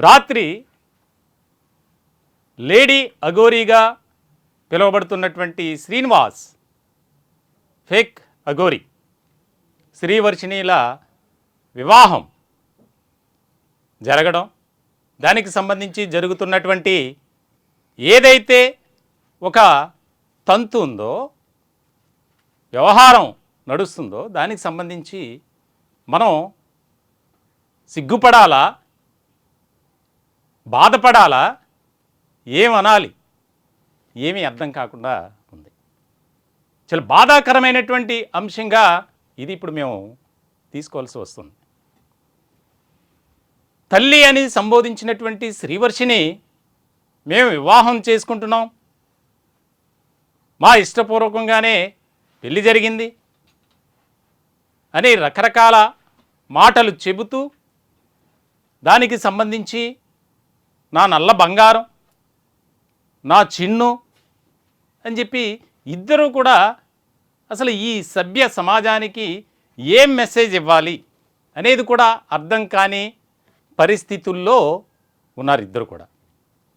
రాత్రి lady అఘోరీగా పిలువబడుతున్నటువంటి Srinivas fake Aghori శ్రీవర్షిణీల వివాహం జరగడం, దానికి సంబంధించి జరుగుతున్నటువంటి ఏదైతే ఒక తంతు ఉందో, వ్యవహారం నడుస్తుందో, దానికి సంబంధించి మనం సిగ్గుపడాలా, బాధపడాలా, ఏమనాలి, ఏమీ అర్థం కాకుండా ఉంది. చాలా బాధాకరమైనటువంటి అంశంగా ఇది ఇప్పుడు మేము తీసుకోవాల్సి వస్తుంది. తల్లి అని సంబోధించినటువంటి శ్రీవర్షిని మేము వివాహం చేసుకుంటున్నాం, మా ఇష్టపూర్వకంగానే పెళ్లి జరిగింది అని రకరకాల మాటలు చెబుతూ, దానికి సంబంధించి నా నల్ల బంగారం, నా చిన్ను అని చెప్పి ఇద్దరూ కూడా అసలు ఈ సభ్య సమాజానికి ఏం మెసేజ్ ఇవ్వాలి అనేది కూడా అర్థం కాని పరిస్థితుల్లో ఉన్నారు ఇద్దరు కూడా.